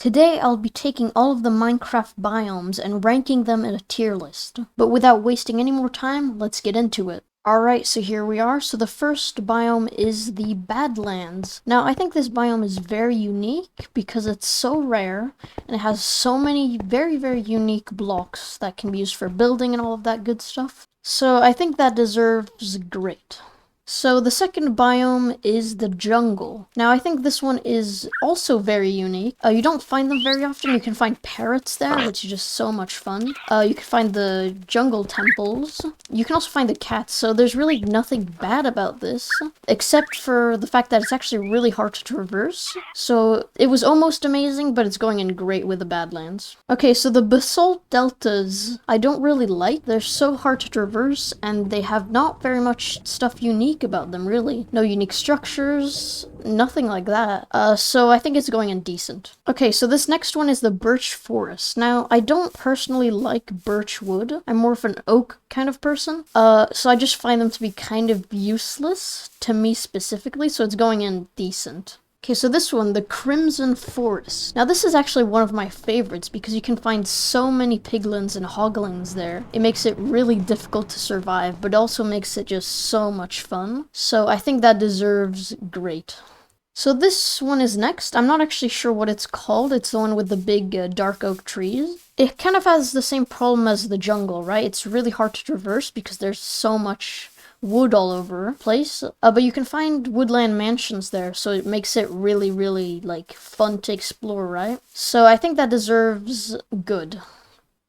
Today I'll be taking all of the Minecraft biomes and ranking them in a tier list. But without wasting any more time, let's get into it. Alright, so here we are. So the first biome is the Badlands. Now, I think this biome is very unique because it's so rare and it has so many very, very unique blocks that can be used for building and all of that good stuff. So I think that deserves great. So the second biome is the jungle. Now I think this one is also very unique. You don't find them very often. You can find parrots there, which is just so much fun. You can find the jungle temples. You can also find the cats, so there's really nothing bad about this, except for the fact that it's actually really hard to traverse. So it was almost amazing, but it's going in great with the Badlands. Okay, so the basalt deltas I don't really like. They're so hard to traverse, and they have not very much stuff unique about them, really. No unique structures, nothing like that. So I think it's going in decent. Okay, so this next one is the Birch Forest. Now, I don't personally like birch wood. I'm more of an oak kind of person. So I just find them to be kind of useless to me specifically, so it's going in decent. Okay, so this one, the Crimson Forest. Now this is actually one of my favorites because you can find so many piglins and hoglins there. It makes it really difficult to survive, but also makes it just so much fun. So I think that deserves great. So this one is next. I'm not actually sure what it's called. It's the one with the big dark oak trees. It kind of has the same problem as the jungle, right? It's really hard to traverse because there's so much wood all over the place, but you can find woodland mansions there, so it makes it really, really like fun to explore, right? So I think that deserves good.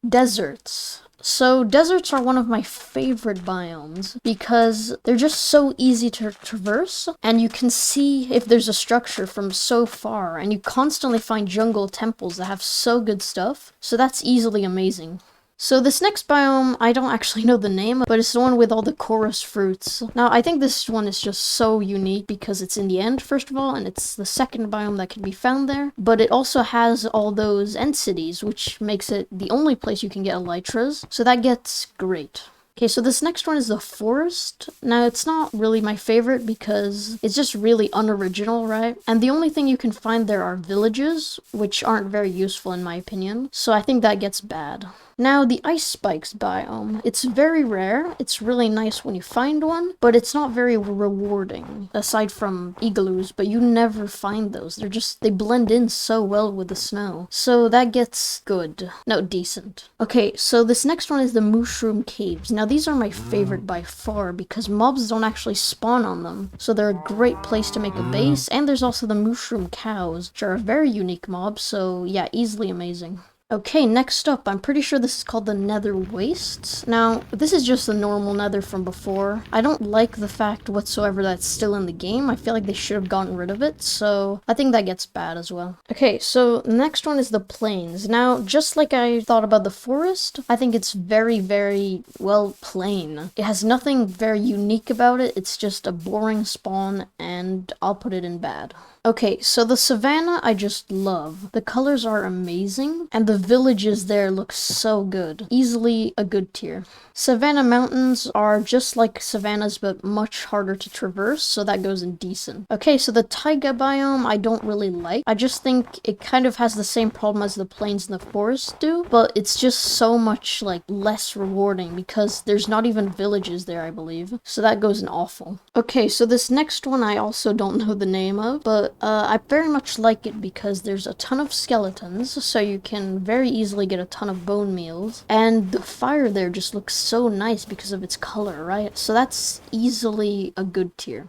Deserts. So deserts are one of my favorite biomes because they're just so easy to traverse, and you can see if there's a structure from so far, and you constantly find jungle temples that have so good stuff, so that's easily amazing. So this next biome, I don't actually know the name, but it's the one with all the chorus fruits. Now, I think this one is just so unique because it's in the end, first of all, and it's the second biome that can be found there, but it also has all those end cities, which makes it the only place you can get elytras, so that gets great. Okay, so this next one is the forest. Now, it's not really my favorite because it's just really unoriginal, right? And the only thing you can find there are villages, which aren't very useful in my opinion, so I think that gets bad. Now, the Ice Spikes biome. It's very rare. It's really nice when you find one, but it's not very rewarding, aside from igloos, but you never find those. They blend in so well with the snow. So that gets good. No, decent. Okay, so this next one is the Mushroom Caves. Now, these are my favorite by far because mobs don't actually spawn on them. So they're a great place to make a base, and there's also the Mushroom Cows, which are a very unique mob, so yeah, easily amazing. Okay, next up, I'm pretty sure this is called the Nether Wastes. Now, this is just the normal nether from before. I don't like the fact whatsoever that it's still in the game. I feel like they should have gotten rid of it, so I think that gets bad as well. Okay, so the next one is the Plains. Now, just like I thought about the forest, I think it's very, very, well, plain. It has nothing very unique about it. It's just a boring spawn, and I'll put it in bad. Okay, so the Savannah I just love. The colors are amazing, and the villages there look so good. Easily a good tier. Savannah Mountains are just like Savannahs, but much harder to traverse, so that goes in decent. Okay, so the Taiga biome I don't really like. I just think it kind of has the same problem as the plains and the forests do, but it's just so much like less rewarding because there's not even villages there, I believe. So that goes in awful. Okay, so this next one I also don't know the name of, but I very much like it because there's a ton of skeletons, so you can very easily get a ton of bone meals, and the fire there just looks so nice because of its color, right? So that's easily a good tier.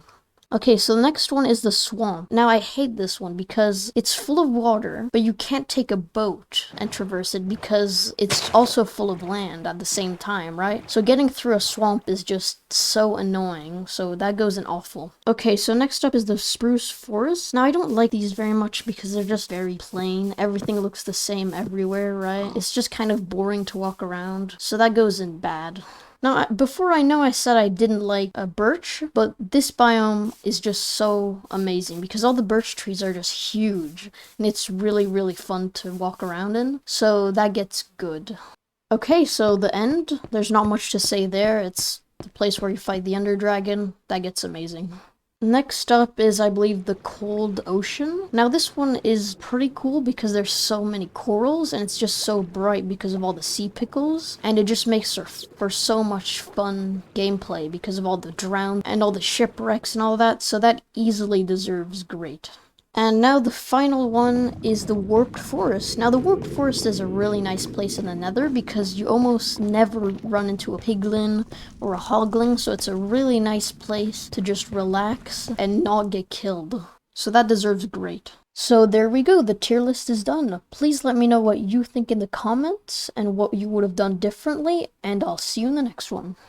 Okay, so the next one is the swamp. Now, I hate this one because it's full of water, but you can't take a boat and traverse it because it's also full of land at the same time, right? So getting through a swamp is just so annoying, so that goes in awful. Okay, so next up is the Spruce Forest. Now, I don't like these very much because they're just very plain. Everything looks the same everywhere, right? It's just kind of boring to walk around, so that goes in bad. Now, before I said I didn't like birch, but this biome is just so amazing because all the birch trees are just huge, and it's really, really fun to walk around in, so that gets good. Okay, so the end, there's not much to say there. It's the place where you fight the Ender Dragon. That gets amazing. Next up is, I believe, the cold ocean. Now this one is pretty cool because there's so many corals and it's just so bright because of all the sea pickles, and it just makes for so much fun gameplay because of all the drown and all the shipwrecks and all that, so that easily deserves great. And now the final one is the Warped Forest. Now the Warped Forest is a really nice place in the Nether because you almost never run into a piglin or a hogling, so it's a really nice place to just relax and not get killed. So that deserves great. So there we go, the tier list is done. Please let me know what you think in the comments and what you would have done differently, and I'll see you in the next one.